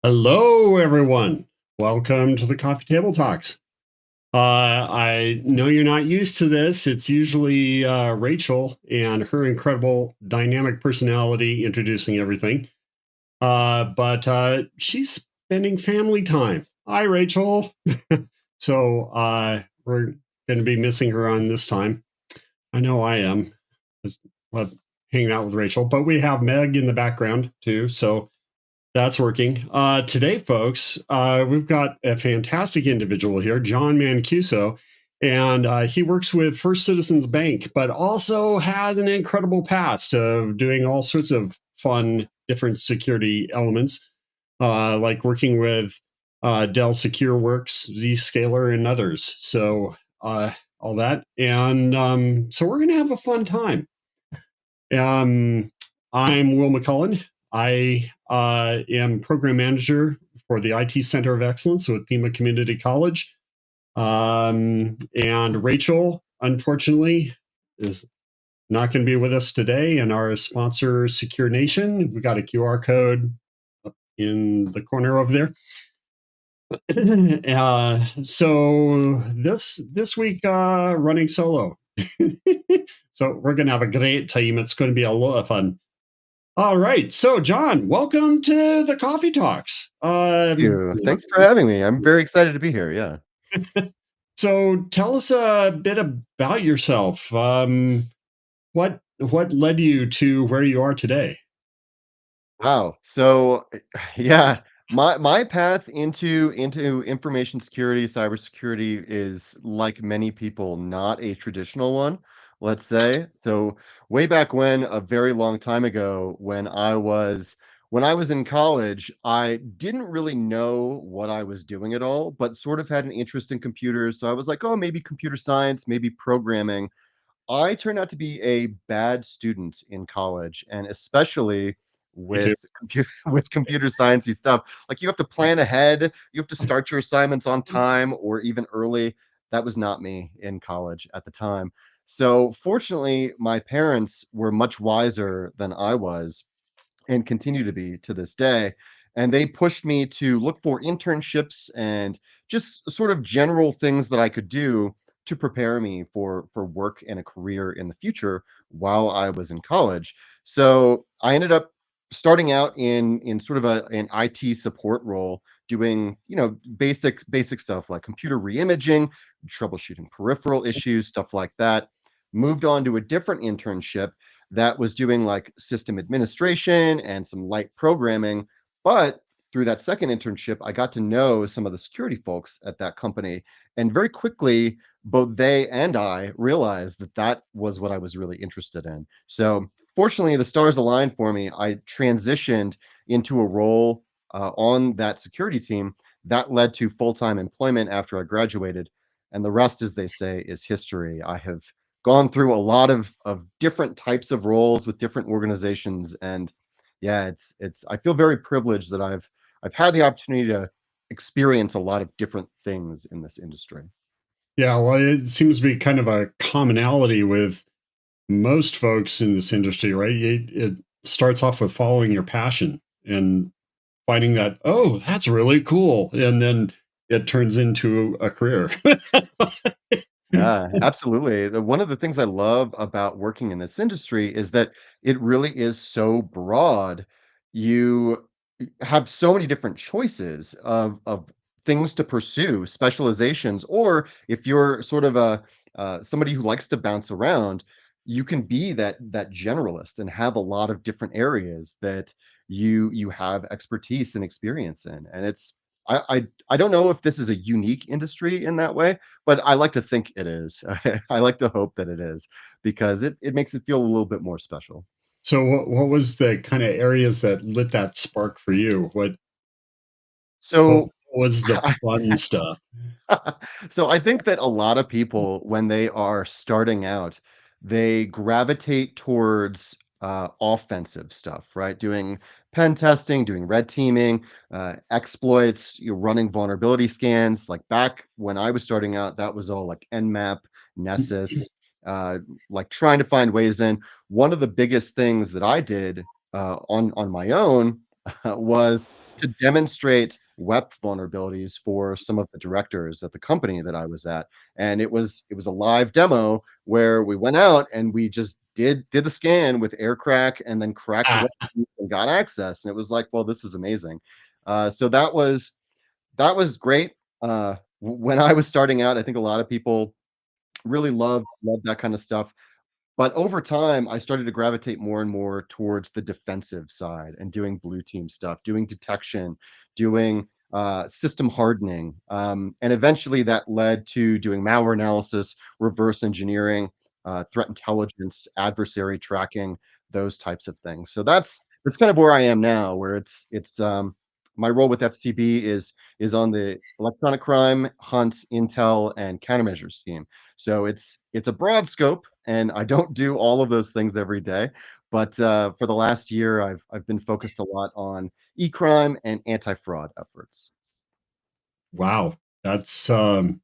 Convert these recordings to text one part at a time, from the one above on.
Hello, everyone. Welcome to the Coffee Table Talks. I know you're not used to this. It's usually Rachel and her incredible dynamic personality introducing everything. But she's spending family time. Hi, Rachel. So we're going to be missing her on this time. I know I am. Just love hanging out with Rachel. But we have Meg in the background too. So that's working. Today, folks, we've got a fantastic individual here, John Mancuso, and he works with First Citizens Bank, but also has an incredible past of doing all sorts of fun, different security elements, like working with Dell SecureWorks, Zscaler, and others. So all that, and so we're going to have a fun time. I'm Will McCullen. I am program manager for the IT Center of Excellence with PIMA Community College. And Rachel, unfortunately, is not going to be with us today. And our sponsor, SecureNation, we got a QR code up in the corner over there. So this week, running solo. So we're going to have a great time. It's going to be a lot of fun. All right. So, John, welcome to the Coffee Talks. Thank you. Thanks for having me. I'm very excited to be here. Yeah. So, tell us a bit about yourself. What led you to where you are today? Wow. So, yeah, my path into information security, cybersecurity is like many people, not a traditional one, let's say. So, way back when, a very long time ago, when I was in college, I didn't really know what I was doing at all, but sort of had an interest in computers. So I was like, oh, maybe computer science, maybe programming. I turned out to be a bad student in college, and especially Me too. with computer with computer sciencey stuff. Like, you have to plan ahead, you have to start your assignments on time or even early. That was not me in college at the time. So, fortunately, my parents were much wiser than I was and continue to be to this day. And they pushed me to look for internships and just sort of general things that I could do to prepare me for work and a career in the future while I was in college. So I ended up starting out in sort of an IT support role, doing basic stuff like computer reimaging, troubleshooting peripheral issues, stuff like that. Moved on to a different internship that was doing like system administration and some light programming. But through that second internship, I got to know some of the security folks at that company. And very quickly, both they and I realized that that was what I was really interested in. So, fortunately, the stars aligned for me. I transitioned into a role on that security team that led to full time employment after I graduated. And the rest, as they say, is history. I have gone through a lot of different types of roles with different organizations, and yeah, it's I feel very privileged that I've had the opportunity to experience a lot of different things in this industry. Yeah, well, it seems to be kind of a commonality with most folks in this industry, right? It starts off with following your passion and finding that, oh, that's really cool. And then it turns into a career. Yeah, absolutely. One of the things I love about working in this industry is that it really is so broad. You have so many different choices of things to pursue, specializations, or if you're sort of a somebody who likes to bounce around, you can be that generalist and have a lot of different areas that you have expertise and experience in. And I don't know if this is a unique industry in that way, but I like to think it is. I like to hope that it is because it makes it feel a little bit more special. So what was the kind of areas that lit that spark for you? What So was the fun stuff? so I think that a lot of people, when they are starting out, they gravitate towards offensive stuff, right? Doing pen testing, doing red teaming, exploits, you're running vulnerability scans. Like back when I was starting out, that was all like Nmap, Nessus, uh, like trying to find ways in. One of the biggest things that I did on my own was to demonstrate web vulnerabilities for some of the directors at the company that I was at, and it was a live demo where we went out and we just did the scan with aircrack and then cracked the Ah, web and got access, and it was like, well, this is amazing. So that was great. When I was starting out, I think a lot of people really loved that kind of stuff. But over time, I started to gravitate more and more towards the defensive side and doing blue team stuff, doing detection, doing system hardening. And eventually that led to doing malware analysis, reverse engineering, threat intelligence, adversary tracking, those types of things. So that's kind of where I am now, where it's my role with FCB is on the electronic crime, hunt, intel, and countermeasures team. So it's a broad scope, and I don't do all of those things every day. But for the last year, I've been focused a lot on e-crime and anti-fraud efforts. wow. That's that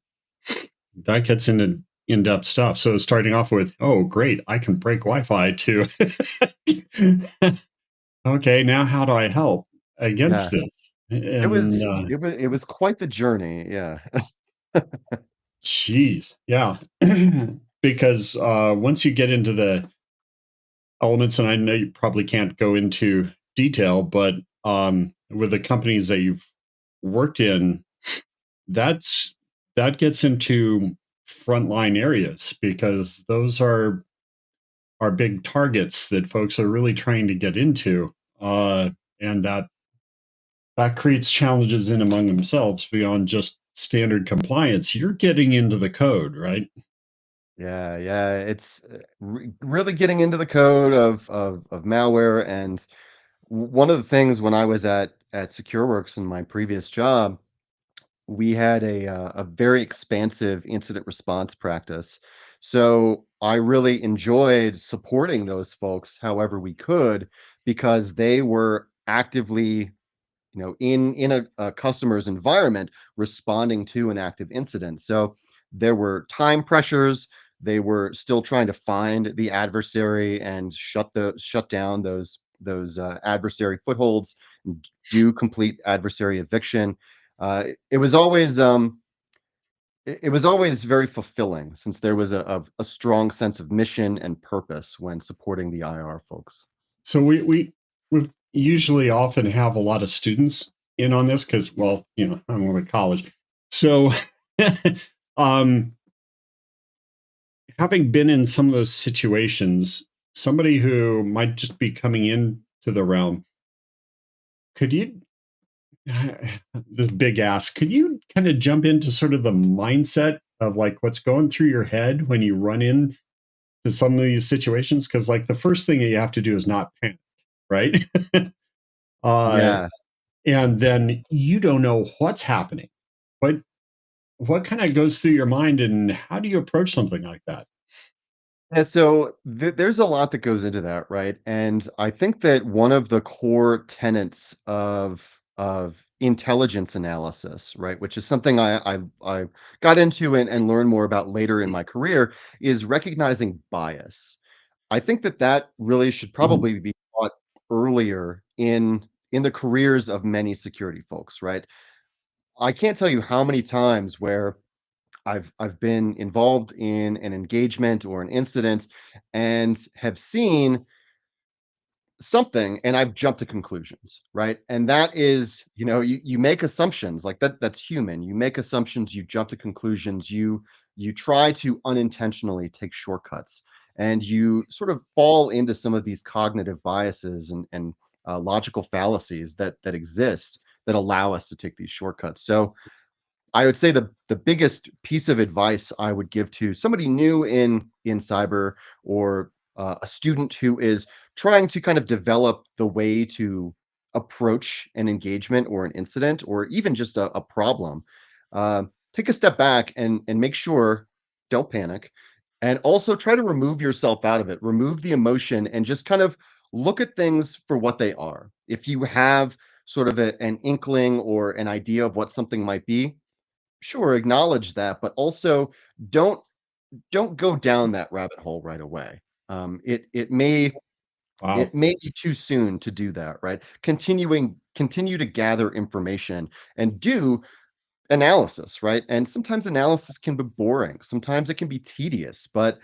gets into in-depth stuff. So starting off with, oh great, I can break Wi-Fi to okay, now how do I help Yeah, against this? it And was it was it was quite the journey. Yeah, geez, yeah. Because once you get into the elements, and I know you probably can't go into detail, but with the companies that you've worked in, that's that gets into frontline areas because those are big targets that folks are really trying to get into, and that creates challenges in among themselves beyond just standard compliance. You're getting into the code, right? yeah. It's really getting into the code of malware. And one of the things when I was at SecureWorks in my previous job, we had a very expansive incident response practice. So I really enjoyed supporting those folks however we could because they were actively, in a customer's environment responding to an active incident. So there were time pressures. They were still trying to find the adversary and shut down those adversary footholds and do complete adversary eviction. It was always very fulfilling since there was a strong sense of mission and purpose when supporting the IR folks. So we usually often have a lot of students in on this because, well, I'm going to college. So, um, having been in some of those situations, somebody who might just be coming into the realm, could you this big ask, could you kind of jump into sort of the mindset of like what's going through your head when you run into some of these situations? Because like the first thing that you have to do is not panic, right? uh, Yeah. and then you don't know what's happening. What what kind of goes through your mind, and how do you approach something like that? And so there's a lot that goes into that, right? And I think that one of the core tenets of intelligence analysis, right, which is something I got into and learned more about later in my career, is recognizing bias. I think that that really should Mhm. probably be taught earlier in the careers of many security folks, right? I can't tell you how many times where I've been involved in an engagement or an incident and have seen something and I've jumped to conclusions, right? And that is, you make assumptions like that's human. You make assumptions, you jump to conclusions, you try to unintentionally take shortcuts and you sort of fall into some of these cognitive biases and logical fallacies that exist that allow us to take these shortcuts. So I would say the biggest piece of advice I would give to somebody new in cyber or a student who is trying to kind of develop the way to approach an engagement or an incident or even just a problem, take a step back and make sure don't panic, and also try to remove yourself out of it, remove the emotion, and just kind of look at things for what they are. If you have sort of an inkling or an idea of what something might be, sure, acknowledge that, but also don't don't go down that rabbit hole right away. It may It Wow. may be too soon to do that, right? Continue to gather information and do analysis, right? And sometimes analysis can be boring. Sometimes it can be tedious, but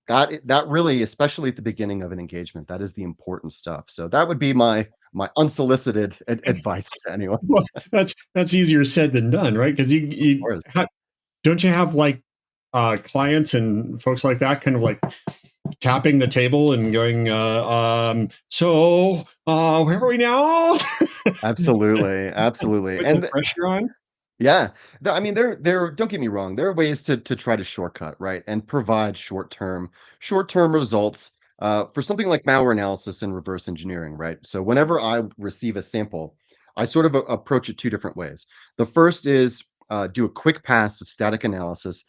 that really, especially at the beginning of an engagement, that is the important stuff. So that would be my unsolicited advice to anyone. Well, that's easier said than done, right? Because Of you course. don't you have like clients and folks like that kind of like tapping the table and going, where are we now? Absolutely, absolutely. Put the And pressure on. yeah, I mean, there. Don't get me wrong. There are ways to try to shortcut, right, and provide short term results for something like malware analysis and reverse engineering, right. So whenever I receive a sample, I sort of approach it two different ways. The first is do a quick pass of static analysis.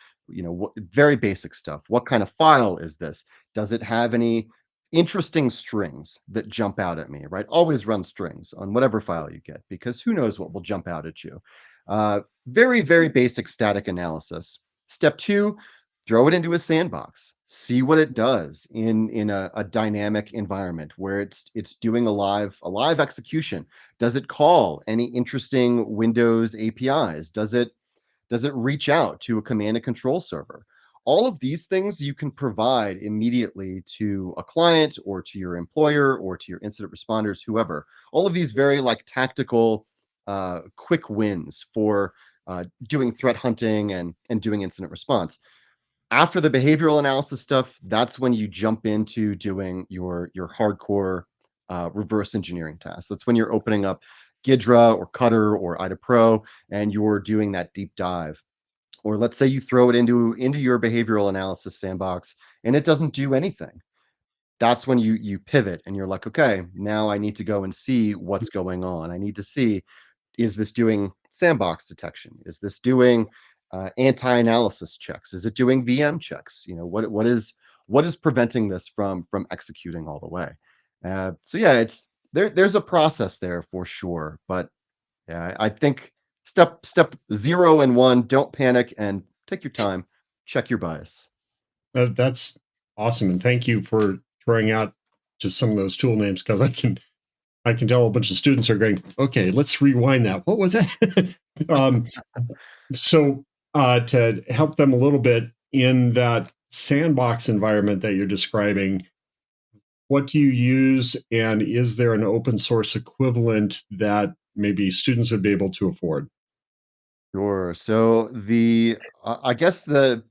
Very basic stuff. What kind of file is this? Does it have any interesting strings that jump out at me? Right. Always run strings on whatever file you get because who knows what will jump out at you. Very, very basic static analysis. Step two, throw it into a sandbox. See what it does in a dynamic environment where it's doing a live execution. Does it call any interesting Windows APIs? Does it reach out to a command and control server? All of these things you can provide immediately to a client or to your employer or to your incident responders, whoever. All of these very like tactical, quick wins for doing threat hunting and doing incident response. After the behavioral analysis stuff, that's when you jump into doing your hardcore reverse engineering tasks. That's when you're opening up Gidra or Cutter or IDA Pro and you're doing that deep dive. Or let's say you throw it into your behavioral analysis sandbox and it doesn't do anything. That's when you pivot and you're like, okay, now I need to go and see what's going on. I need to see, is this doing sandbox detection? Is this doing anti-analysis checks? Is it doing VM checks? What is preventing this from executing all the way? So yeah, it's there's a process there for sure, but yeah, I think step 0 and 1, don't panic and take your time, check your bias. That's awesome, and thank you for throwing out just some of those tool names because I can tell a bunch of students are going, okay, let's rewind that. What was that? um, so to help them a little bit in that sandbox environment that you're describing, what do you use, and is there an open source equivalent that maybe students would be able to afford? Sure. So I guess the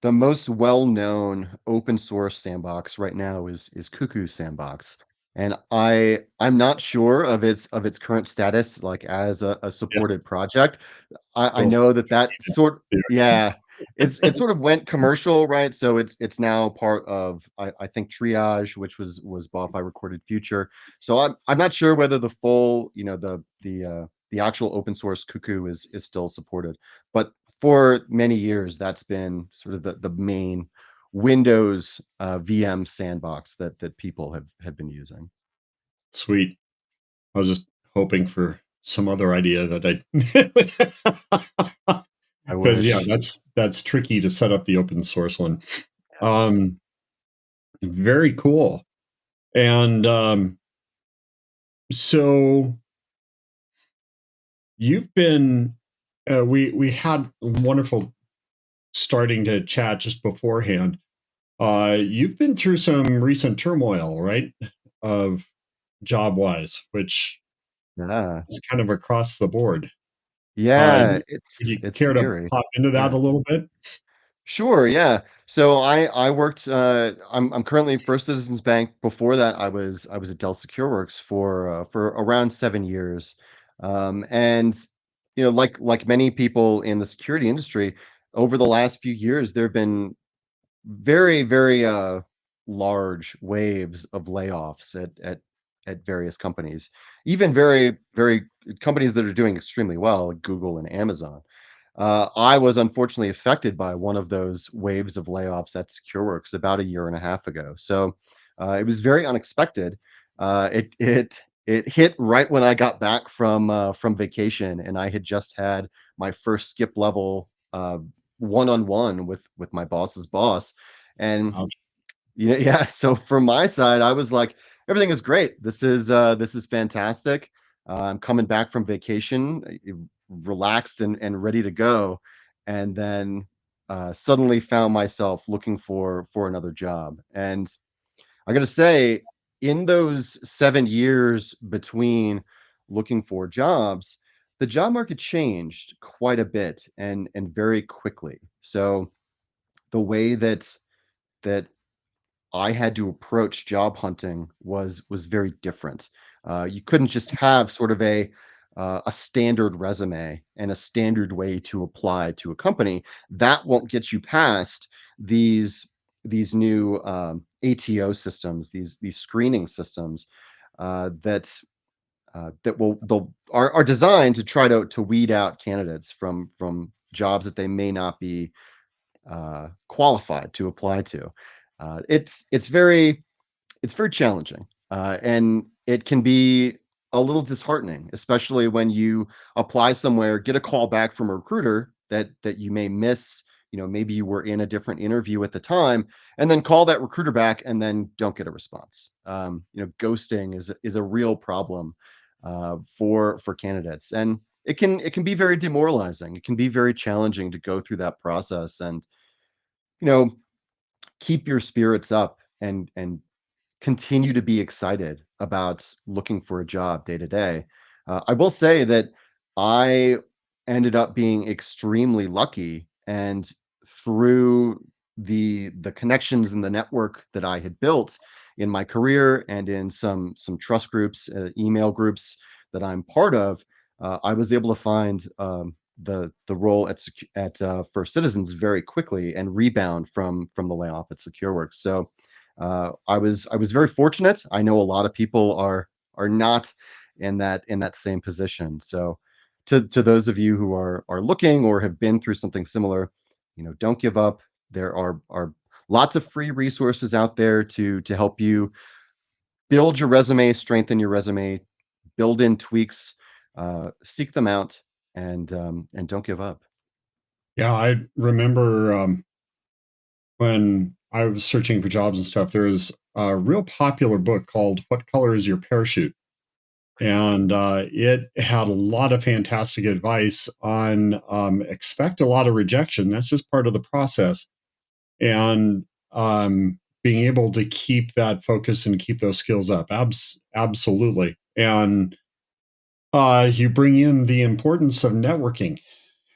most well-known open source sandbox right now is Cuckoo Sandbox. And I'm not sure of its current status, like as a Yeah, supported project. I still know that sort yeah. yeah, it sort of went commercial, right? So it's now part of I think Triage, which was bought by Recorded Future. So I'm not sure whether the full, the actual open source Cuckoo is still supported. But for many years, that's been sort of the main Windows VM sandbox that people have been using. Sweet. I was just hoping for some other idea that I I because yeah, wish. that's tricky to set up the open source one. Um, very cool. And so you've been we had wonderful starting to chat just beforehand. You've been through some recent turmoil, right? Of job wise, which Yeah. is kind of across the board. Yeah, Would you it's care to scary. pop into that Yeah. a little bit? Sure, yeah. So I worked I'm currently at First Citizens Bank. Before that I was at Dell SecureWorks for around 7 years. And like many people in the security industry, over the last few years there've been very, very large waves of layoffs at various companies. Even very, very companies that are doing extremely well, like Google and Amazon. I was unfortunately affected by one of those waves of layoffs at SecureWorks about a year and a half ago. So it was very unexpected. It hit right when I got back from vacation, and I had just had my first skip level one-on-one with my boss's boss, and Ouch. yeah. So from my side, I was like, Everything is great. This is fantastic. I'm coming back from vacation, relaxed and ready to go, and then suddenly found myself looking for another job. And I got to say, in those 7 years between looking for jobs, the job market changed quite a bit and very quickly. So the way that I had to approach job hunting was very different. You couldn't just have sort of a standard resume and a standard way to apply to a company. That won't get you past these these new ATO systems, these screening systems that will they'll are designed to try to weed out candidates from jobs that they may not be qualified to apply to. It's very challenging, and it can be a little disheartening, especially when you apply somewhere, get a call back from a recruiter that you may miss. You know, maybe you were in a different interview at the time, and then call that recruiter back, and then don't get a response. Ghosting is a real problem for candidates, and it can be very demoralizing. It can be very challenging to go through that process, and you know, keep your spirits up and continue to be excited about looking for a job day to day. I will say that I ended up being extremely lucky, and through the connections and the network that I had built in my career and in some trust groups, email groups that I'm part of, I was able to find the role at First Citizens very quickly and rebound from the layoff at SecureWorks. So I was very fortunate. I know a lot of people are not in that same position. So to those of you who are looking or have been through something similar, don't give up. There are lots of free resources out there to help you build your resume, strengthen your resume, build in tweaks, seek them out, and don't give up. Yeah, I remember when I was searching for jobs and stuff, there was a real popular book called What Color is Your Parachute? And it had a lot of fantastic advice on expect a lot of rejection. That's just part of the process. And being able to keep that focus and keep those skills up. Absolutely. And you bring in the importance of networking,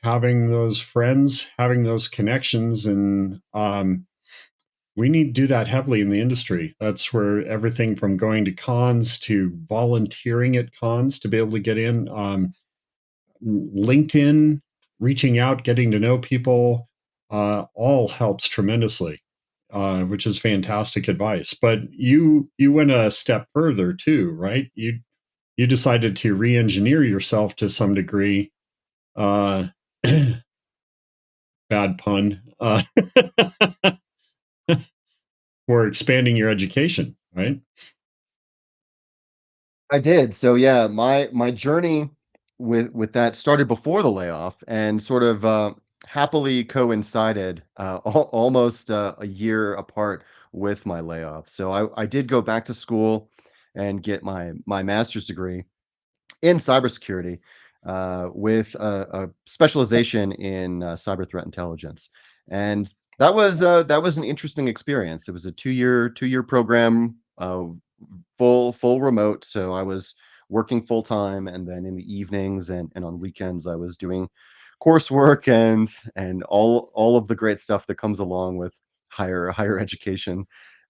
having those friends, having those connections, and we need to do that heavily in the industry. That's where everything from going to cons to volunteering at cons to be able to get in, LinkedIn, reaching out, getting to know people, all helps tremendously, which is fantastic advice. But you went a step further too, right? You decided to re-engineer yourself to some degree. Uh, bad pun. For expanding your education, right? I did. So yeah, my journey with that started before the layoff and sort of happily coincided almost a year apart with my layoff. So I did go back to school and get my master's degree in cybersecurity with a specialization in cyber threat intelligence, and that was an interesting experience. It was a two year program, full remote. So I was working full time, and then in the evenings and on weekends, I was doing coursework and all of the great stuff that comes along with higher education.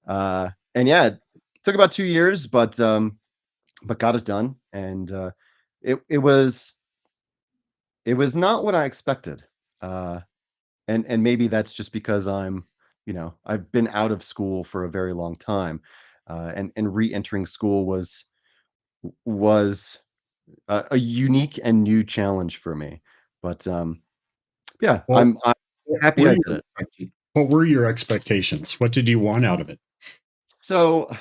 And yeah, it took about 2 years, but got it done, and it it was not what I expected. Uh, and maybe that's just because I've been out of school for a very long time, and re-entering school was a unique and new challenge for me. But yeah, Well, I'm what happy were I your did it. what were your expectations? What did you want out of it? So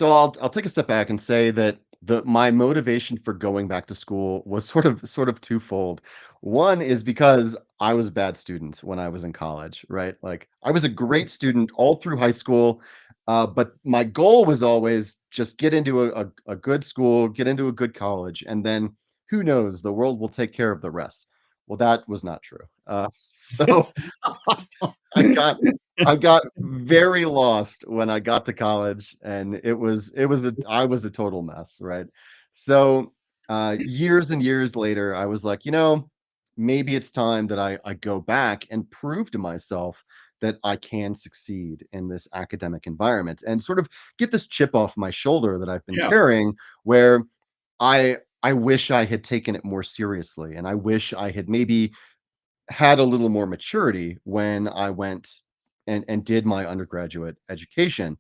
I'll take a step back and say that the my motivation for going back to school was sort of twofold. One is because I was a bad student when I was in college, right? Like I was a great student all through high school. But my goal was always just get into a good school, get into a good college, and then who knows, the world will take care of the rest. Well, that was not true. So I got I got very lost when I got to college, and I was a total mess, right? So years and years later, I was like, maybe it's time that I go back and prove to myself that I can succeed in this academic environment and sort of get this chip off my shoulder that I've been Yeah. carrying, where I wish I had taken it more seriously, and I wish I had maybe had a little more maturity when I went and did my undergraduate education.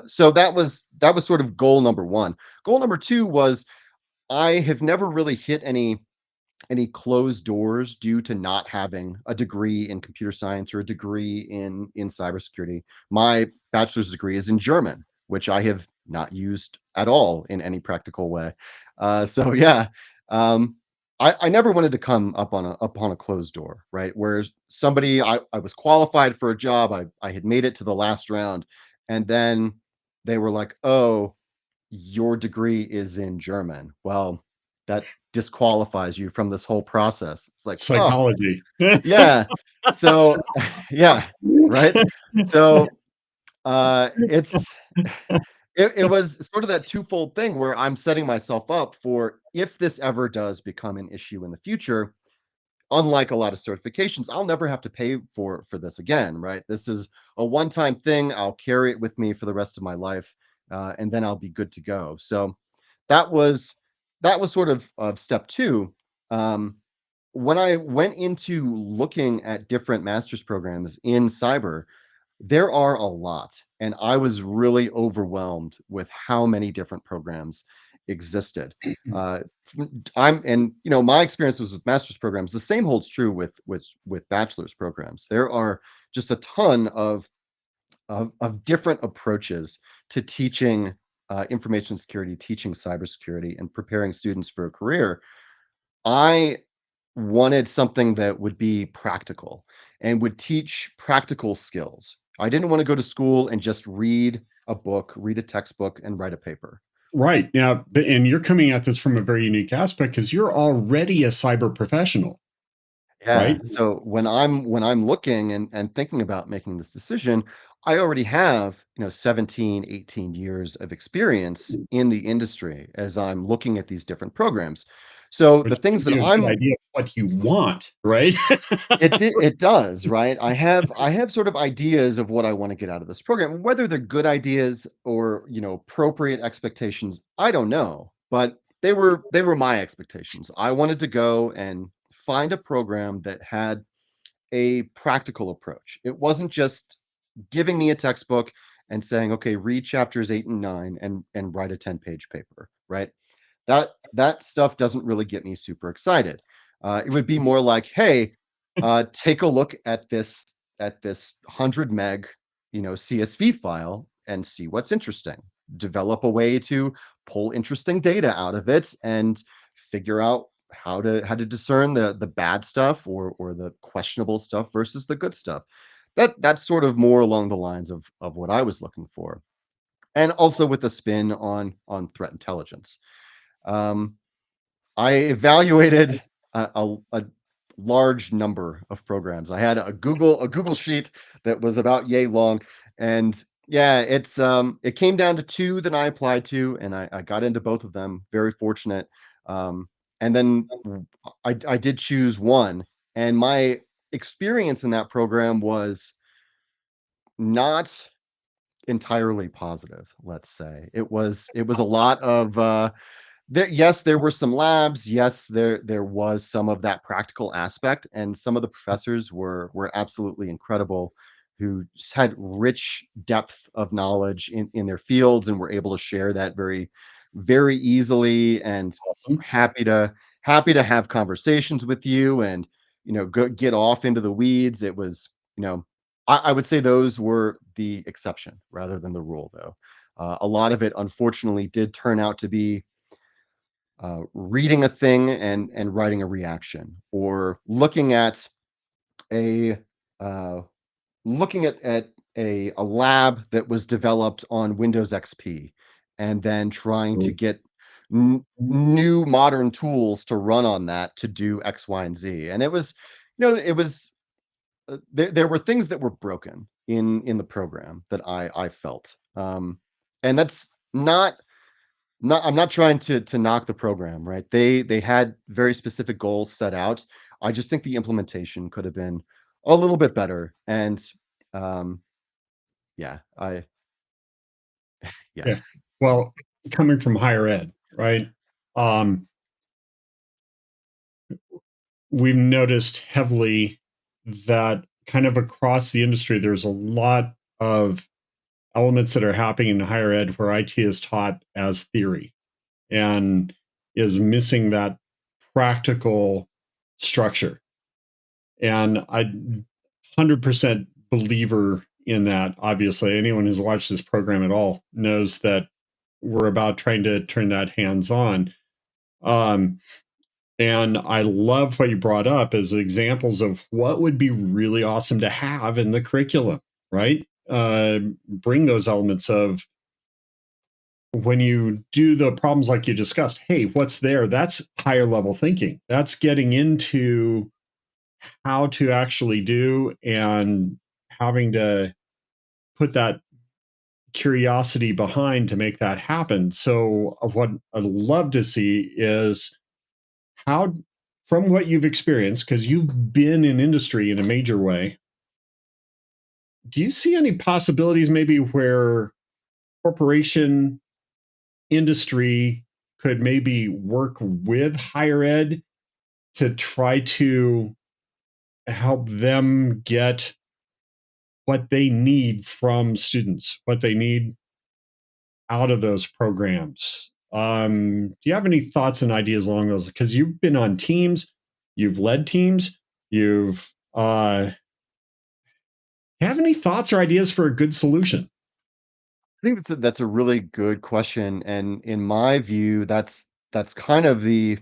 So that was sort of goal number one. Goal number two was I have never really hit any closed doors due to not having a degree in computer science or a degree in cybersecurity. My bachelor's degree is in German, which I have not used at all in any practical way. So yeah, um, I never wanted to come upon a closed door, right? Where I was qualified for a job, I had made it to the last round, and then they were like, "Oh, your degree is in German." Well, that disqualifies you from this whole process. It's like, oh, Psychology. yeah. So, yeah, right? So, it's it was sort of that twofold thing where I'm setting myself up for if this ever does become an issue in the future, unlike a lot of certifications, I'll never have to pay for this again, right? This is a one-time thing. I'll carry it with me for the rest of my life, and then I'll be good to go. So that was sort of step two. Um, when I went into looking at different master's programs in cyber, there are a lot, and I was really overwhelmed with how many different programs existed. My experience was with master's programs. The same holds true with bachelor's programs. There are just a ton of different approaches to teaching information security, teaching cybersecurity, and preparing students for a career. I wanted something that would be practical and would teach practical skills. I didn't want to go to school and just read a book, read a textbook, and write a paper. Right. Now, and you're coming at this from a very unique aspect because you're already a cyber professional, Yeah. right? So when I'm looking and thinking about making this decision, I already have, 17, 18 years of experience in the industry as I'm looking at these different programs. So the Which things gives that you a good I'm idea of what you want, right? it does, right? I have sort of ideas of what I want to get out of this program. Whether they're good ideas or, appropriate expectations, I don't know. But they were my expectations. I wanted to go and find a program that had a practical approach. It wasn't just giving me a textbook and saying, "Okay, read chapters 8 and 9 and write a 10-page paper," right? That stuff doesn't really get me super excited. It would be more like, "Hey, take a look at this 100 meg, CSV file and see what's interesting. Develop a way to pull interesting data out of it and figure out how to discern the bad stuff or the questionable stuff versus the good stuff." That's sort of more along the lines of what I was looking for, and also with a spin on threat intelligence. Um, I evaluated a large number of programs. I had a Google sheet that was about yay long, and yeah, it came down to two that I applied to, and I got into both of them. Very fortunate. Um, and then I did choose one, and my experience in that program was not entirely positive. Let's say it was a lot of yes, there were some labs. Yes, there was some of that practical aspect, and some of the professors were absolutely incredible, who just had rich depth of knowledge in their fields and were able to share that very, very easily, and Awesome. happy to have conversations with you and get off into the weeds. It was I would say those were the exception rather than the rule, though. A lot of it, unfortunately, did turn out to be reading a thing and writing a reaction, or a uh, looking at a lab that was developed on Windows XP, and then trying to Oh, get new modern tools to run on that to do X, Y, and Z. And it was, it was there were things that were broken in the program that I felt, and that's not I'm not trying to knock the program, right? They had very specific goals set out. I just think the implementation could have been a little bit better. And um, yeah, yeah. yeah. Well, coming from higher ed, right? Um, we've noticed heavily that kind of across the industry, there's a lot of elements that are happening in higher ed where IT is taught as theory and is missing that practical structure. And I 100% believer in that. Obviously, anyone who's watched this program at all knows that we're about trying to turn that hands on. Um, and I love what you brought up as examples of what would be really awesome to have in the curriculum, right? Bring those elements of when you do the problems like you discussed. Hey, what's there? That's higher level thinking. That's getting into how to actually do and having to put that curiosity behind to make that happen. So, what I'd love to see is how, from what you've experienced, because you've been in industry in a major way, do you see any possibilities maybe where corporation industry could maybe work with higher ed to try to help them get what they need from students, what they need out of those programs? Do you have any thoughts and ideas along those? Because you've been on teams, you've led teams, you've have any thoughts or ideas for a good solution? I think that's a really good question, and in my view, that's kind of the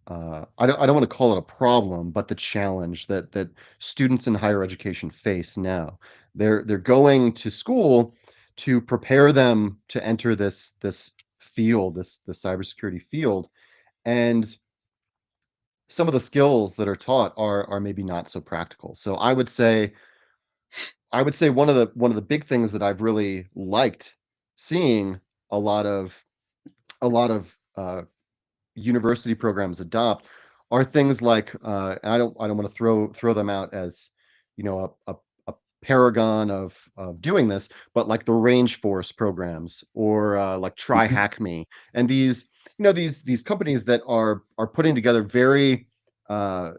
I don't want to call it a problem, but the challenge that students in higher education face now. They're going to school to prepare them to enter this field, this cybersecurity field, and some of the skills that are taught are maybe not so practical. So I would say one of the big things that I've really liked seeing a lot of university programs adopt are things like, and I don't want to throw them out as, a paragon of doing this, but like the Range Force programs or like Try Mhm. Hack Me, and these companies that are putting together uh,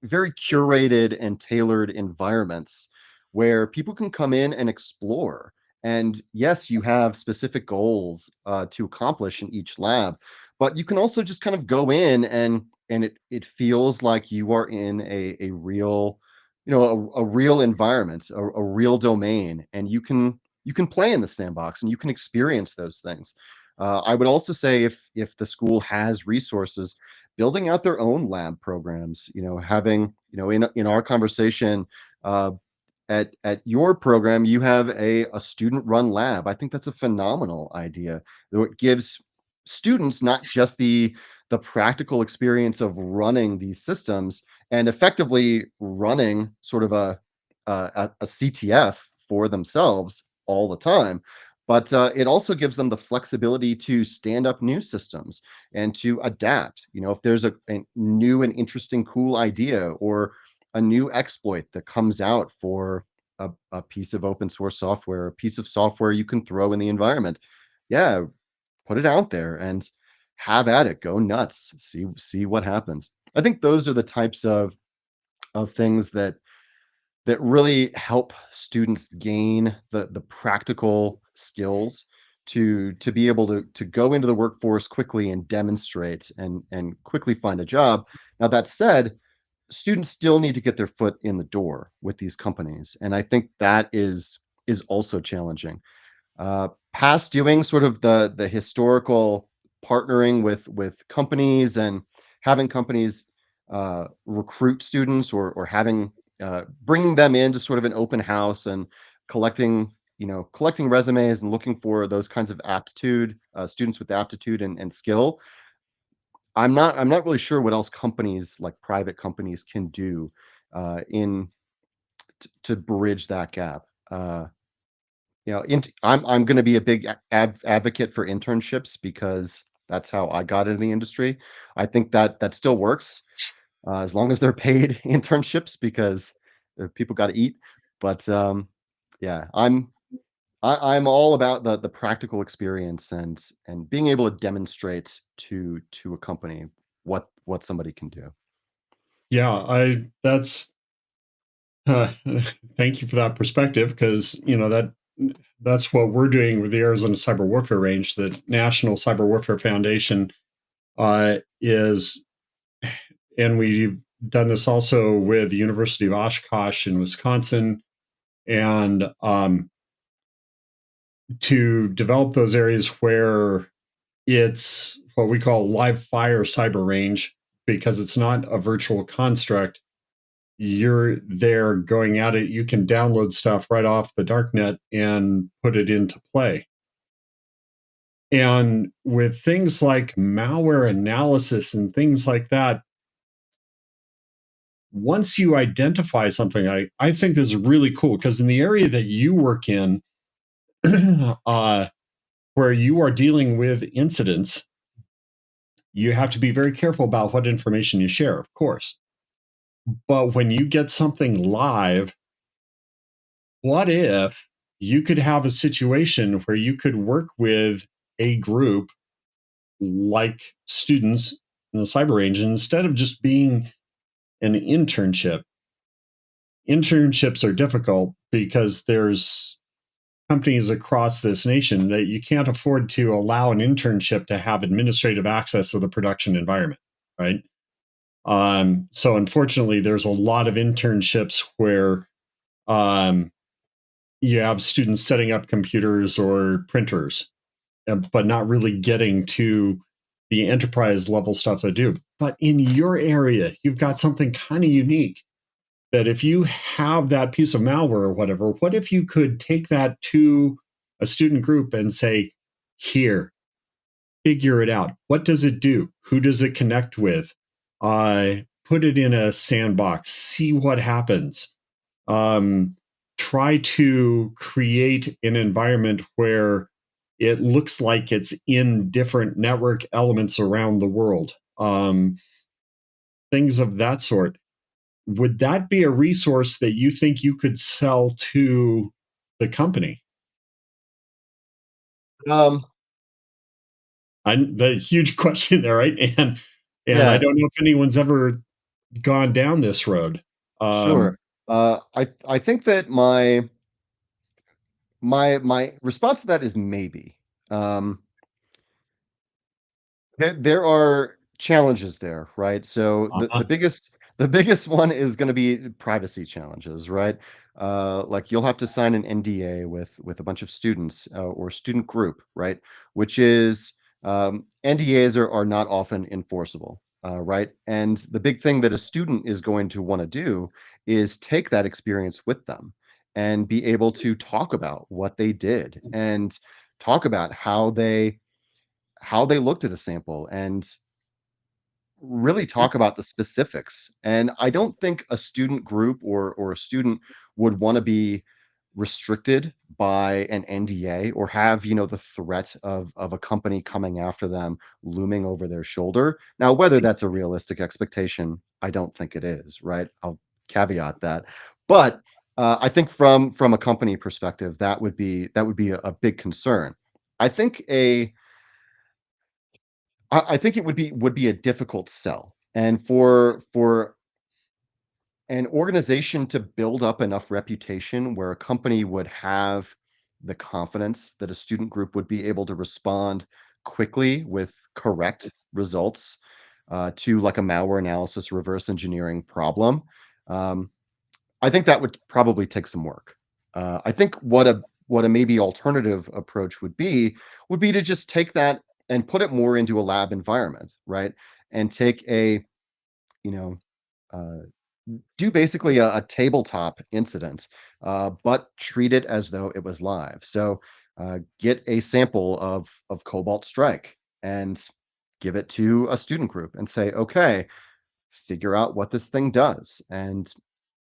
very curated and tailored environments where people can come in and explore. And yes, you have specific goals to accomplish in each lab, but you can also just kind of go in and it feels like you are in a real, a real environment, a real domain, and you can play in the sandbox and you can experience those things. I would also say if the school has resources, building out their own lab programs, having, in our conversation, uh, at your program, you have a student run lab. I think that's a phenomenal idea. Though it gives students not just the practical experience of running these systems and effectively running sort of a CTF for themselves all the time, but it also gives them the flexibility to stand up new systems and to adapt. If there's a new and interesting, cool idea or a new exploit that comes out for a piece of open source software, a piece of software you can throw in the environment, yeah, put it out there and have at it. Go nuts. See what happens. I think those are the types of things that really help students gain the practical skills to be able to go into the workforce quickly and demonstrate and quickly find a job. Now that said, students still need to get their foot in the door with these companies, and I think that is also challenging. Past doing sort of the historical partnering with companies and having companies recruit students or having bringing them into sort of an open house and collecting, collecting resumes and looking for those kinds of aptitude, students with aptitude and skill. I'm not really sure what else companies, like private companies, can do in to bridge that gap. I'm going to be a big advocate for internships because that's how I got into the industry. I think that that still works as long as they're paid internships because people got to eat. But yeah, I'm all about the practical experience and being able to demonstrate to a company what somebody can do. Yeah, I that's uh, thank you for that perspective because that's what we're doing with the Arizona Cyber Warfare Range. The National Cyber Warfare Foundation is, and we've done this also with the University of Oshkosh in Wisconsin, and to develop those areas where it's what we call live fire cyber range because it's not a virtual construct. You're there going at it. You can download stuff right off the darknet and put it into play. And with things like malware analysis and things like that, once you identify something, I think this is really cool because in the area that you work in, uh, where you are dealing with incidents, you have to be very careful about what information you share, of course. But when you get something live, what if you could have a situation where you could work with a group like students in the cyber range, and instead of just being an internship, internships are difficult because there's companies across this nation that you can't afford to allow an internship to have administrative access to the production environment, right? So unfortunately, there's a lot of internships where um, you have students setting up computers or printers, but not really getting to the enterprise level stuff they do. But in your area, you've got something kind of unique that if you have that piece of malware or whatever, what if you could take that to a student group and say, here, figure it out. What does it do? Who does it connect with? Put it in a sandbox, see what happens. Um, Try to create an environment where it looks like it's in different network elements around the world. Things of that sort. Would that be a resource that you think you could sell to the company? Um, The huge question there, right? And I yeah, don't know if anyone's ever gone down this road. sure. Um, I think that my response to that is maybe. Um, there are challenges there, right? So the uh-huh. biggest one is gonna be privacy challenges, right? Like you'll have to sign an NDA with a bunch of students, or student group, right? Which is, NDAs are not often enforceable, right? And the big thing that a student is going to wanna do is take that experience with them and be able to talk about what they did and talk about how they looked at a sample and really talk about the specifics. And I don't think a student group or a student would want to be restricted by an NDA or have, the threat of a company coming after them looming over their shoulder. Now, whether that's a realistic expectation, I don't think it is, right? I'll caveat that. But I think from a company perspective, that would be a big concern. I think a I think it would be a difficult sell, and for an organization to build up enough reputation where a company would have the confidence that a student group would be able to respond quickly with correct results, to like a malware analysis reverse engineering problem. um, I think that would probably take some work. I think what a maybe alternative approach would be to just take that and put it more into a lab environment, right? And take a, you know, uh, do basically a tabletop incident, but treat it as though it was live. So get a sample of Cobalt Strike and give it to a student group and say, okay, figure out what this thing does, and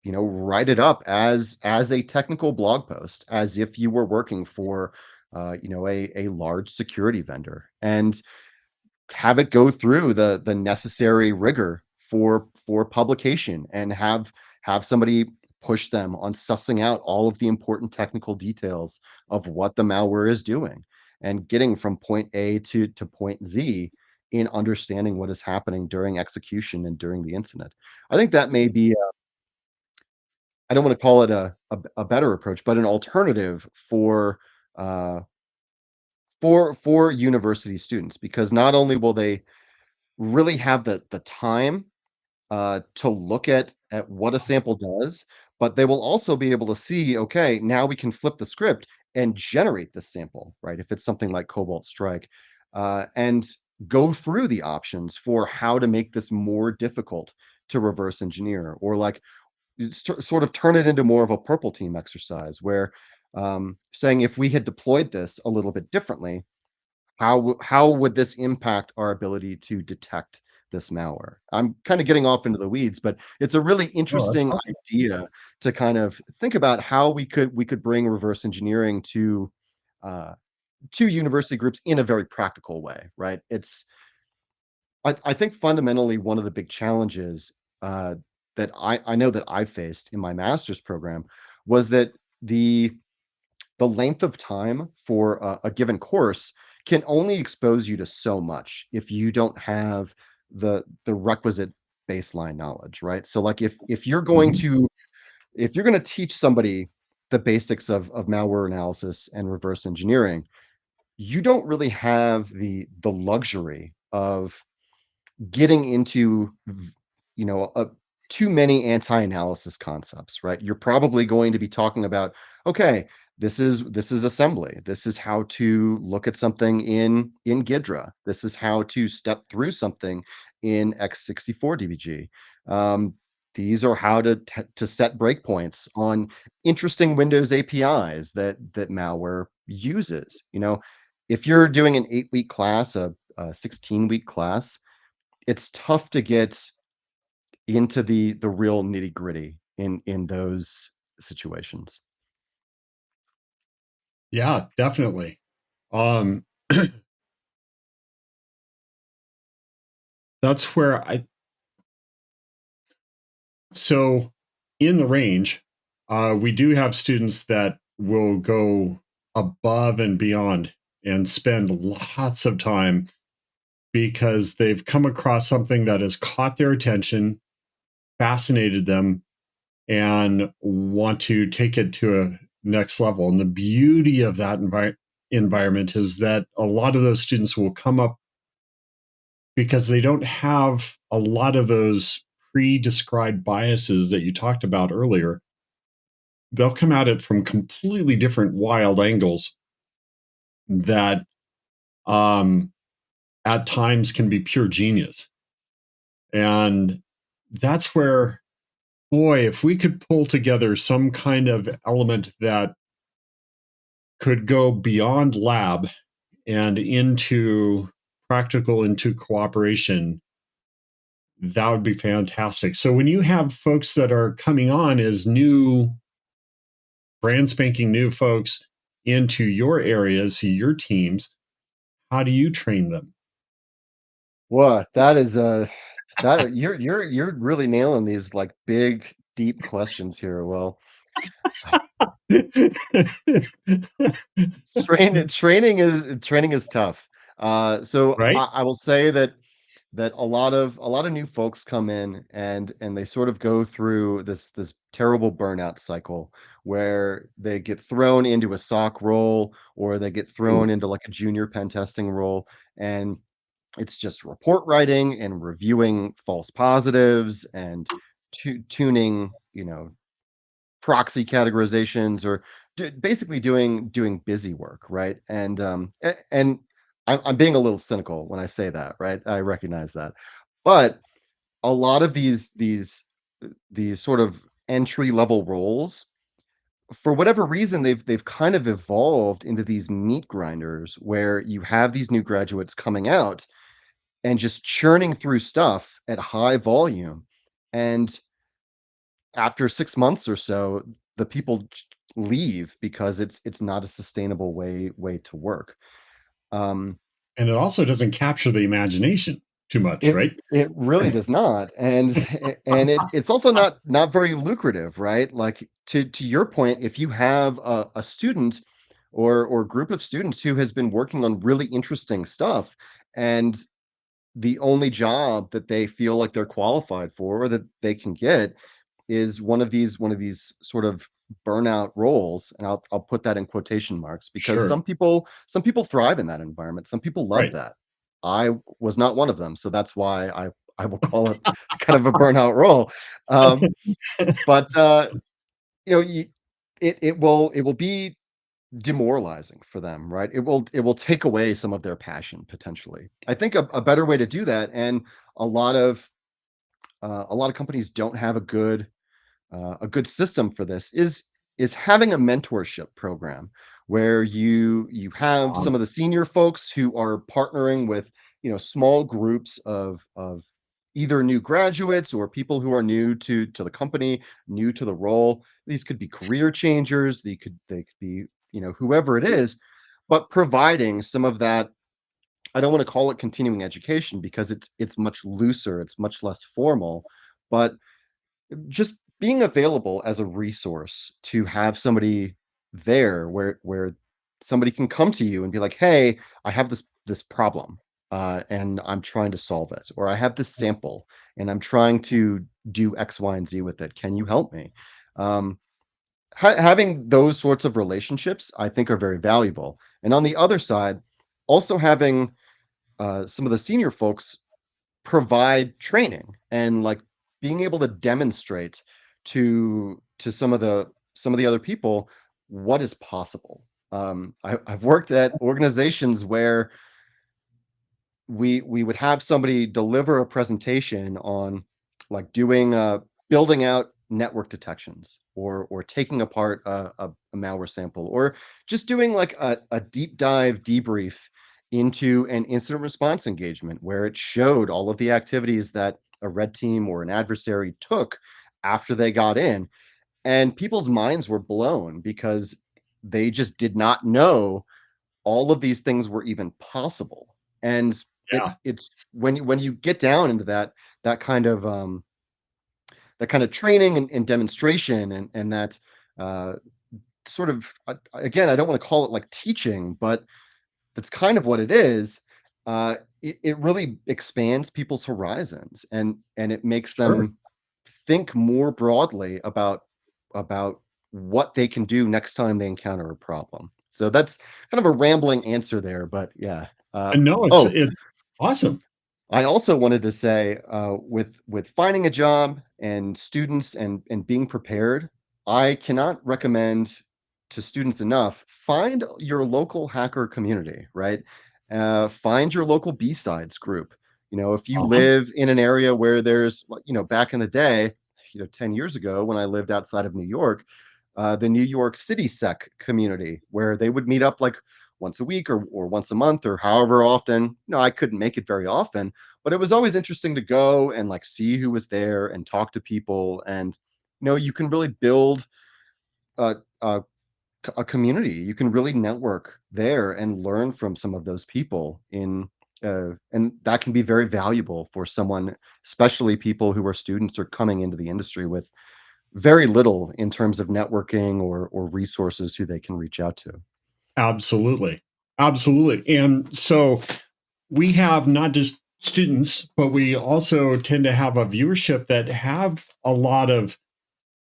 write it up as a technical blog post, as if you were working for a large security vendor, and have it go through the necessary rigor for publication, and have somebody push them on sussing out all of the important technical details of what the malware is doing, and getting from point A to point Z in understanding what is happening during execution and during the incident. I think that may be, I don't want to call it a better approach, but an alternative uh, for university students, because not only will they really have the time to look at what a sample does, but they will also be able to see, okay, now we can flip the script and generate this sample, right? If it's something like Cobalt Strike, and go through the options for how to make this more difficult to reverse engineer, or like sort of turn it into more of a purple team exercise, where saying, if we had deployed this a little bit differently, how would this impact our ability to detect this malware? I'm kind of getting off into the weeds, but it's a really Oh, that's interesting awesome. idea to kind of think about how we could bring reverse engineering uh, to university groups in a very practical way, right? I think fundamentally one of the big challenges that I know that I faced in my master's program was that the the length of time for a given course can only expose you to so much if you don't have the requisite baseline knowledge, right? So like if you're going Mhm. to if you're going to teach somebody the basics of malware analysis and reverse engineering, you don't really have the luxury of getting into too many anti-analysis concepts, right? You're probably going to be talking about, okay, this is assembly, this is how to look at something in Gidra, this is how to step through something in x64 dbg, um, these are how to set breakpoints on interesting Windows APIs that malware uses. If you're doing an 8-week class, a 16-week class, it's tough to get into the real nitty-gritty in those situations. Yeah, definitely. Um, that's where so in the range, we do have students that will go above and beyond and spend lots of time because they've come across something that has caught their attention, fascinated them, and want to take it to a next level. And the beauty of that environment is that a lot of those students will come up because they don't have a lot of those pre-described biases that you talked about earlier. They'll come at it from completely different wild angles that um, at times can be pure genius. And that's where, boy, if we could pull together some kind of element that could go beyond lab and into practical, into cooperation, that would be fantastic. So when you have folks that are coming on as new, brand spanking new folks into your areas, your teams, how do you train them? What that is that you're really nailing these like big deep questions here. Well, training is tough. So Right? I will say that a lot of new folks come in, and they sort of go through this terrible burnout cycle, where they get thrown into a SOC role, or they get Ooh, thrown into like a junior pen testing role, and it's just report writing and reviewing false positives, and tuning, proxy categorizations, or basically doing busy work, right? And I'm being a little cynical when I say that, right? I recognize that, but a lot of these these sort of entry level roles, for whatever reason, they've kind of evolved into these meat grinders where you have these new graduates coming out and just churning through stuff at high volume. And after 6 months or so, the people leave because it's not a sustainable way to work. Um, And it also doesn't capture the imagination too much, it right? it really does not, and and it's also not very lucrative, right? Like to your point, if you have a student or group of students who has been working on really interesting stuff, and the only job that they feel like they're qualified for or that they can get is one of these sort of burnout roles, and I'll put that in quotation marks because Sure. some people thrive in that environment. Some people love Right. that. I was not one of them, so that's why I will call it kind of a burnout role. Um, but you, it will be demoralizing for them, right? It will take away some of their passion potentially. I think a better way to do that, and a lot of a lot of companies don't have a good system for this is having a mentorship program where you have some of the senior folks who are partnering with small groups of either new graduates or people who are new to the company, new to the role. These could be career changers, they could be whoever it is, but providing some of that. I don't want to call it continuing education because it's much looser, it's much less formal, but just being available as a resource to have somebody there where somebody can come to you and be like, "Hey, I have this problem, and I'm trying to solve it," or "I have this sample and I'm trying to do X, Y, and Z with it. Can you help me?" Um, having those sorts of relationships, I think, are very valuable. And on the other side, also having some of the senior folks provide training and like being able to demonstrate to some of the other people what is possible. I've worked at organizations where we would have somebody deliver a presentation on like doing building out network detections or taking apart a malware sample or just doing like a deep dive debrief into an incident response engagement where it showed all of the activities that a red team or an adversary took after they got in, and people's minds were blown because they just did not know all of these things were even possible. And Yeah. it's when you get down into that kind of that kind of training and demonstration and that uh, sort of again, I don't want to call it like teaching, but that's kind of what it is. It really expands people's horizons and it makes Sure. them think more broadly about what they can do next time they encounter a problem. So that's kind of a rambling answer there, but yeah. And no, Oh, it's awesome. I also wanted to say, with finding a job and students and being prepared, I cannot recommend to students enough. Find your local hacker community, right? Find your local B-sides group. If you Uh-huh. live in an area where there's, like, back in the day, 10 years ago when I lived outside of New York, the New York City Sec community, where they would meet up like once a week or once a month or however often. I couldn't make it very often, but it was always interesting to go and like see who was there and talk to people. And you can really build a, a, a community. You can really network there and learn from some of those people and that can be very valuable for someone, especially people who are students or coming into the industry with very little in terms of networking or resources who they can reach out to. Absolutely. Absolutely. And so we have not just students, but we also tend to have a viewership that have a lot of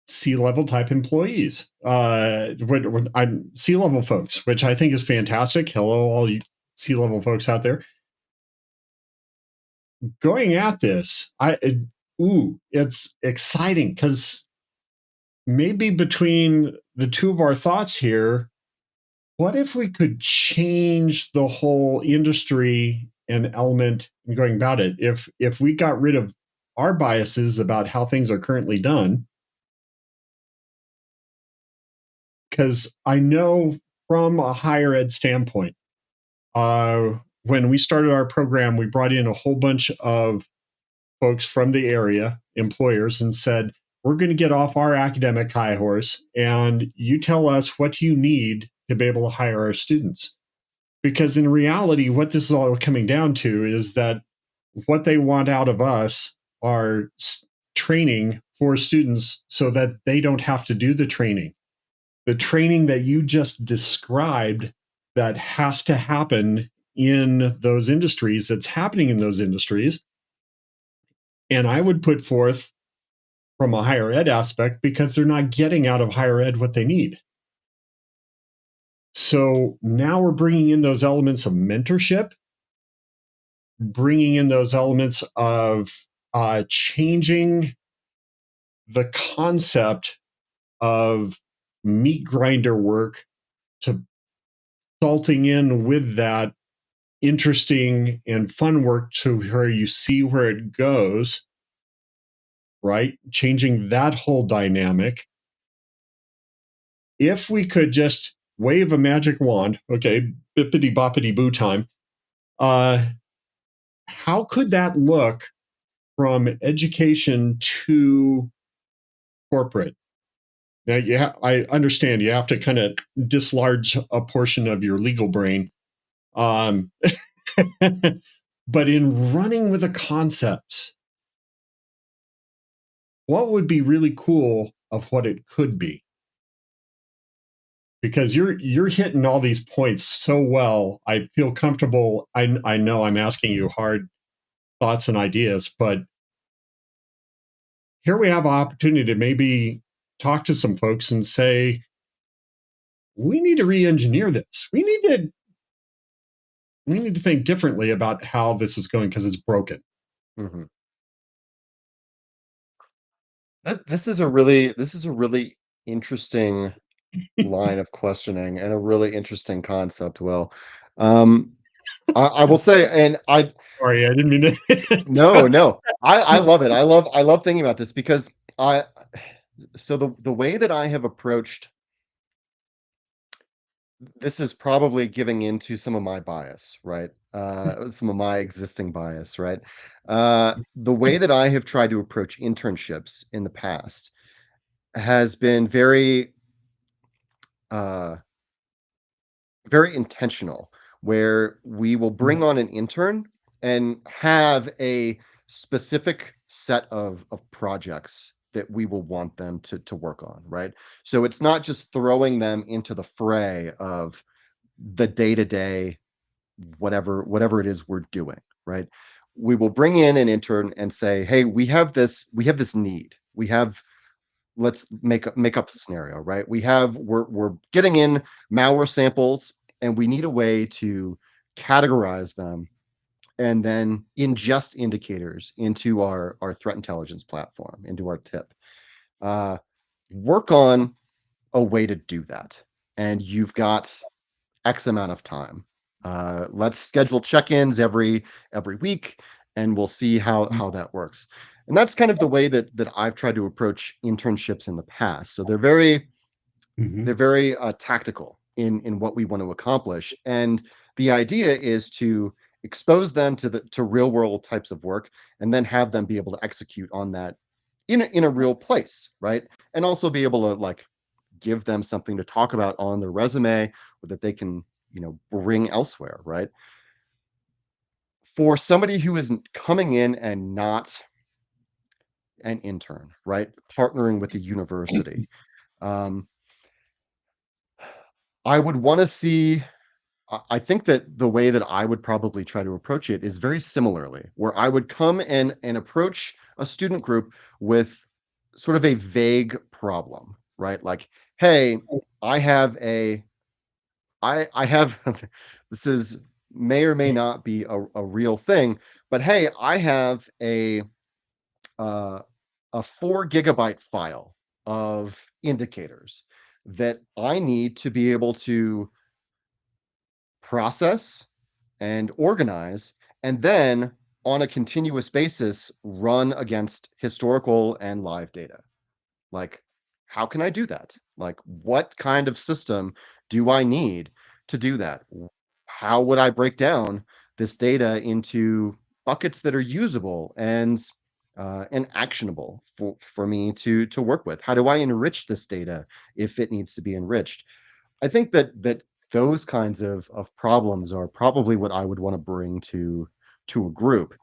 C-level type employees. I'm C-level folks, which I think is fantastic. Hello, all you C-level folks out there. Going at this, it's exciting because maybe between the two of our thoughts here, what if we could change the whole industry and element and going about it? If we got rid of our biases about how things are currently done. Because I know from a higher ed standpoint, when we started our program, we brought in a whole bunch of folks from the area, employers, and said, we're going to get off our academic high horse and you tell us what you need to be able to hire our students. Because in reality, what this is all coming down to is that what they want out of us are training for students so that they don't have to do the training. The training that you just described that has to happen in those industries, that's happening in those industries. And I would put forth from a higher ed aspect because they're not getting out of higher ed what they need. So now we're bringing in those elements of mentorship, bringing in those elements of changing the concept of meat grinder work to salting in with that interesting and fun work to where you see where it goes, right? Changing that whole dynamic. If we could just wave a magic wand, okay, bippity boppity boo time, uh, how could that look from education to corporate? Now, I understand you have to kind of dislodge a portion of your legal brain. Um, but in running with the concepts, what would be really cool of what it could be? Because you're hitting all these points so well. I feel comfortable. I know I'm asking you hard thoughts and ideas, but here we have an opportunity to maybe talk to some folks and say, we need to re-engineer this. We need to think differently about how this is going because it's broken. Mhm. This is a really interesting line of questioning and a really interesting concept, Will. Um, I will say, and I Sorry, I didn't mean no, to. no, I love it. I love thinking about this because I so the way that I have approached this is probably giving into some of my bias, right? Some of my existing bias, right? The way that I have tried to approach internships in the past has been uh, very intentional, where we will bring on an intern and have a specific set of projects that we will want them to work on, right? So it's not just throwing them into the fray of the day-to-day whatever it is we're doing, right? We will bring in an intern and say, "Hey, we have this need. We have let's make up a scenario, right? We're getting in malware samples and we need a way to categorize them and then ingest indicators into our threat intelligence platform, into our tip. Uh, Work on a way to do that. And you've got X amount of time. Let's schedule check-ins every week, and we'll see how that works. And that's kind of the way that I've tried to approach internships in the past. So they're Mhm. very tactical in what we want to accomplish, and the idea is to expose them to real world types of work, and then have them be able to execute on that in a real place, right? And also be able to like give them something to talk about on their resume or that they can, bring elsewhere, right? For somebody who is coming in and not an intern, right? Partnering with a university. Um, I would want to see I think that the way that I would probably try to approach it is very similarly, where I would come and approach a student group with sort of a vague problem, right? Like, hey, I have a I have this is may or may not be a real thing, but hey, I have uh, a 4 gigabyte file of indicators that I need to be able to process and organize, and then on a continuous basis run against historical and live data. Like, how can I do that? Like, what kind of system do I need to do that? How would I break down this data into buckets that are usable and actionable for me to work with? How do I enrich this data if it needs to be enriched? I think that those kinds of problems are probably what I would want to bring to a group.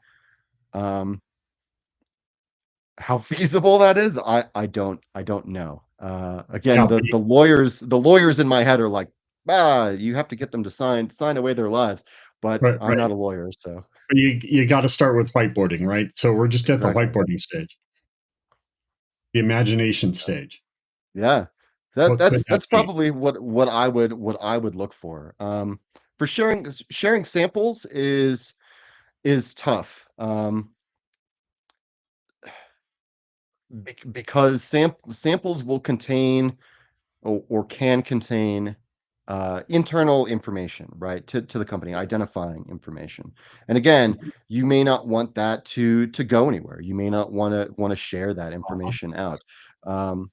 Um, how feasible that is, I don't know. Again, Yeah, the lawyers in my head are like, you have to get them to sign away their lives, but right, I'm right. not a lawyer, so But you got to start with whiteboarding, right? So we're just at the exactly. whiteboarding stage, the imagination stage. Yeah. That What could that's that that's be? probably what I would look for. For sharing samples is tough. Because samples will contain or can contain internal information, right, to the company, identifying information. And again, you may not want that to go anywhere. You may not want to share that information out. Um,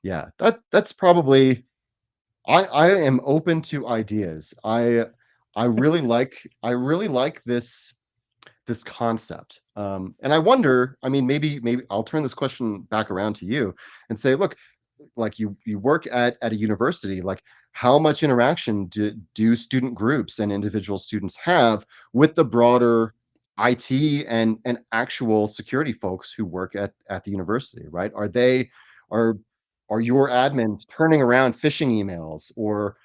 yeah, that's probably. I am open to ideas. I really like this concept. And I wonder, I mean, maybe I'll turn this question back around to you and say, look, like you work at a university, like how much interaction do student groups and individual students have with the broader IT and actual security folks who work at the university, right? Are are your admins turning around phishing emails or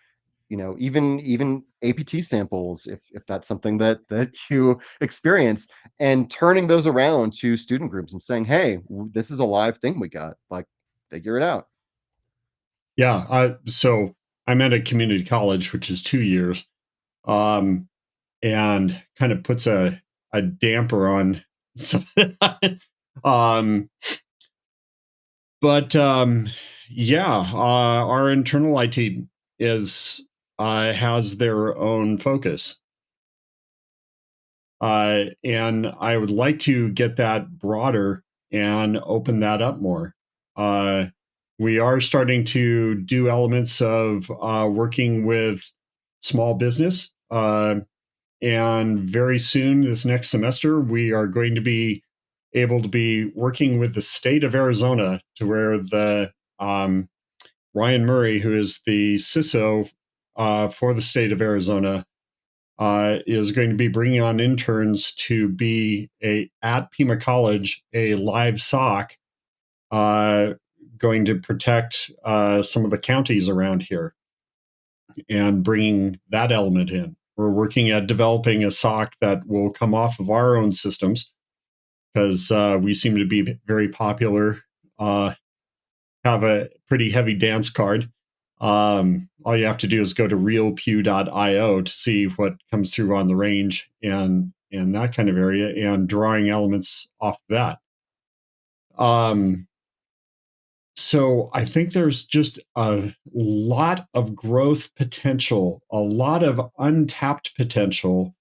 even APT samples if that's something that you experience and turning those around to student groups and saying, "Hey, this is a live thing we got. Like, figure it out." Yeah. So I'm at a community college, which is 2 years, um, and kind of puts a damper on something. um, but yeah, our internal IT is has their own focus, and I would like to get that broader and open that up more. Uh, we are starting to do elements of working with small business. And very soon, this next semester, we are going to be able to be working with the state of Arizona to where the Ryan Murray, who is the CISO for the state of Arizona, is going to be bringing on interns to be at PIMA College a live SOC, uh, going to protect some of the counties around here and bringing that element in. We're working at developing a SOC that will come off of our own systems because we seem to be very popular, have a pretty heavy dance card. All you have to do is go to realpew.io to see what comes through on the range and that kind of area and drawing elements off of that. Um, so I think there's just a lot of growth potential, a lot of untapped potential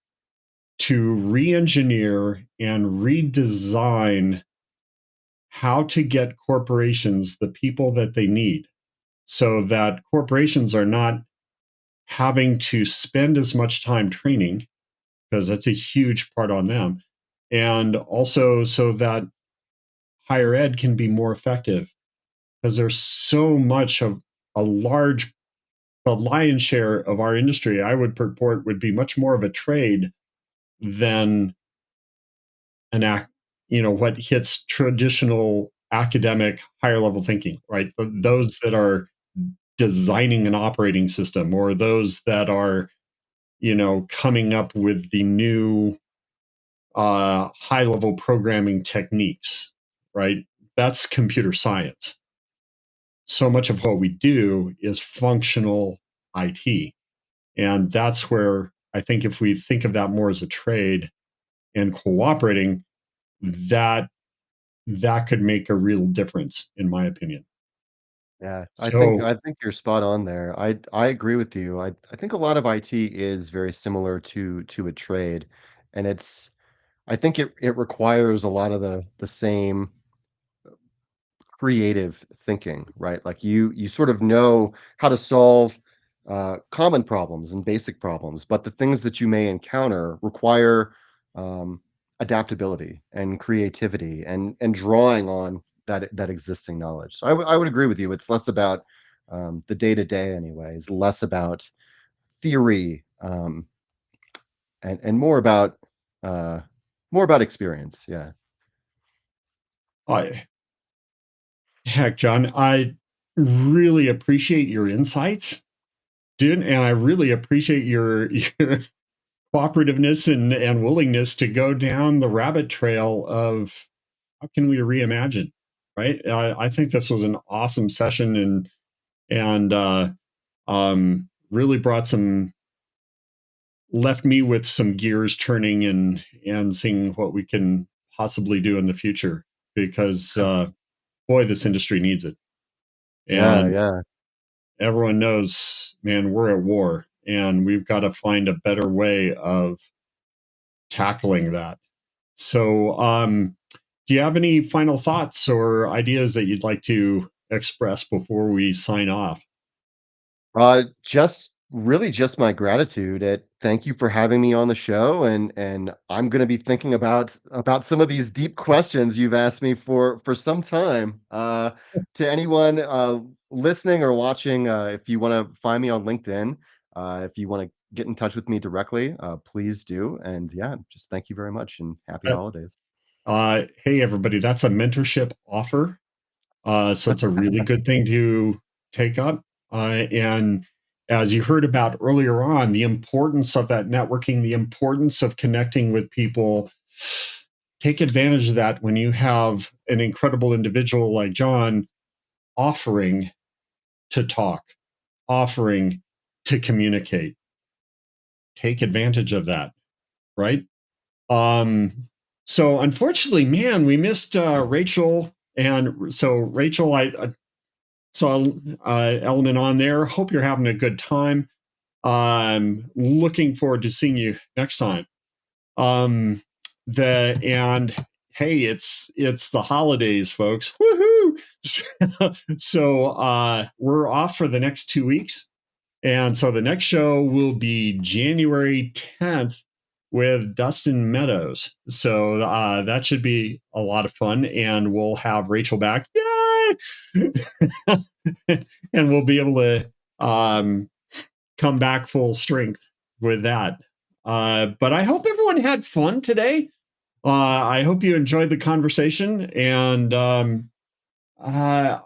to re-engineer and redesign how to get corporations the people that they need so that corporations are not having to spend as much time training because that's a huge part on them, and also so that higher ed can be more effective because there's so much of a large the lion's share of our industry I would purport would be much more of a trade than an act, what hits traditional academic higher level thinking, right? Those that are designing an operating system or those that are coming up with the new high level programming techniques, right? That's computer science. So much of what we do is functional IT. And that's where I think if we think of that more as a trade and cooperating, that that could make a real difference, in my opinion. Yeah, I think So I think you're spot on there. I agree with you. I think a lot of IT is very similar to a trade, and it's I think it requires a lot of the same creative thinking, right? Like you sort of know how to solve common problems and basic problems, but the things that you may encounter require um, adaptability and creativity and drawing on that existing knowledge. So I would agree with you. It's less about the day to day, anyways, less about theory and uh, more about experience. Yeah. I Heck, John, I really appreciate your insights, dude, and I really appreciate your cooperativeness and willingness to go down the rabbit trail of how can we reimagine, right? I think this was an awesome session and really brought some left me with some gears turning and seeing what we can possibly do in the future because boy, this industry needs it. Yeah, And yeah. everyone knows, man, we're at war and we've got to find a better way of tackling that. So, do you have any final thoughts or ideas that you'd like to express before we sign off? Just really just my gratitude. Thank you for having me on the show, and I'm gonna be thinking about some of these deep questions you've asked me for some time. To anyone listening or watching, if you want to find me on LinkedIn, if you want to get in touch with me directly, please do. And yeah, just thank you very much and happy Uh, holidays. hey, everybody, that's a mentorship offer. So it's a really good thing to take up. And as you heard about earlier on, the importance of that networking, the importance of connecting with people, take advantage of that when you have an incredible individual like John offering to talk, offering to communicate. Take advantage of that, right? So unfortunately, man, we missed Rachel. And so Rachel, I saw element on there. Hope you're having a good time. Looking forward to seeing you next time. Um, the and hey, it's the holidays, folks. Woohoo! So we're off for the next 2 weeks. And so the next show will be January 10th with Dustin Meadows. So that should be a lot of fun. And we'll have Rachel back. Yay! And we'll be able to um, come back full strength with that. But I hope everyone had fun today. I hope you enjoyed the conversation. And uh,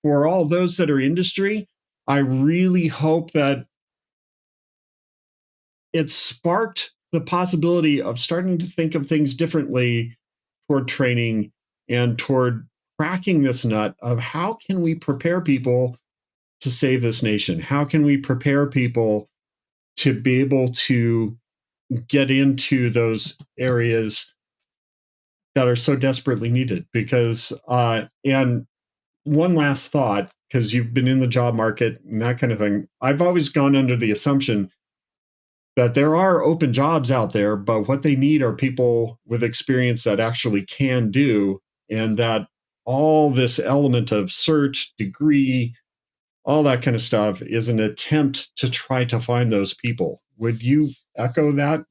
for all those that are industry, I really hope that it sparked the possibility of starting to think of things differently toward training and toward cracking this nut of how can we prepare people to save this nation? How can we prepare people to be able to get into those areas that are so desperately needed? Because, and one last thought, because you've been in the job market and that kind of thing, I've always gone under the assumption that there are open jobs out there, but what they need are people with experience that actually can do, and that all this element of cert, degree, all that kind of stuff is an attempt to try to find those people. Would you echo that?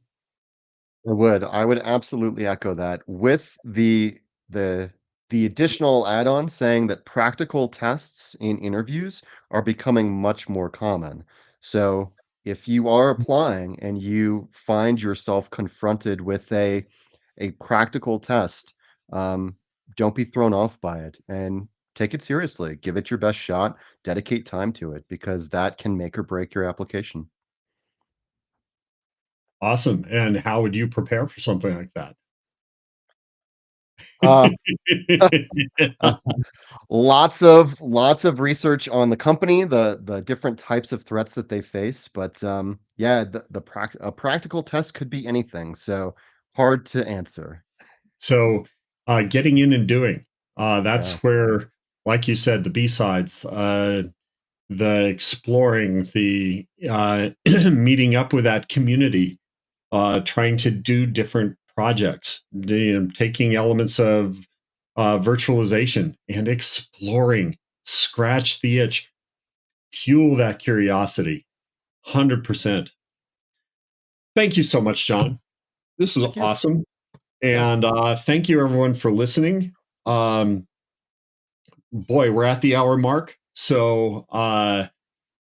I would absolutely echo that with the the additional add-on saying that practical tests in interviews are becoming much more common. So, if you are applying and you find yourself confronted with a practical test, um, don't be thrown off by it and take it seriously. Give it your best shot, dedicate time to it because that can make or break your application. Awesome. And how would you prepare for something like that? Uh, lots of research on the company, the different types of threats that they face, but, yeah, a practical test could be anything, so hard to answer. So, getting in and doing, Yeah. that's where, like you said, the B sides, the exploring, the meeting up with that community, trying to do different projects, taking elements of virtualization and exploring, scratch the itch, fuel that curiosity. 100%. Thank you so much, John. This is Thank you. awesome. Yeah. And thank you, everyone, for listening. Boy, we're at the hour mark. So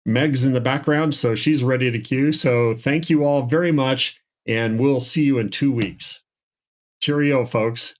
Meg's in the background, so she's ready to cue. So thank you all very much, and we'll see you in 2 weeks. Cheerio, folks.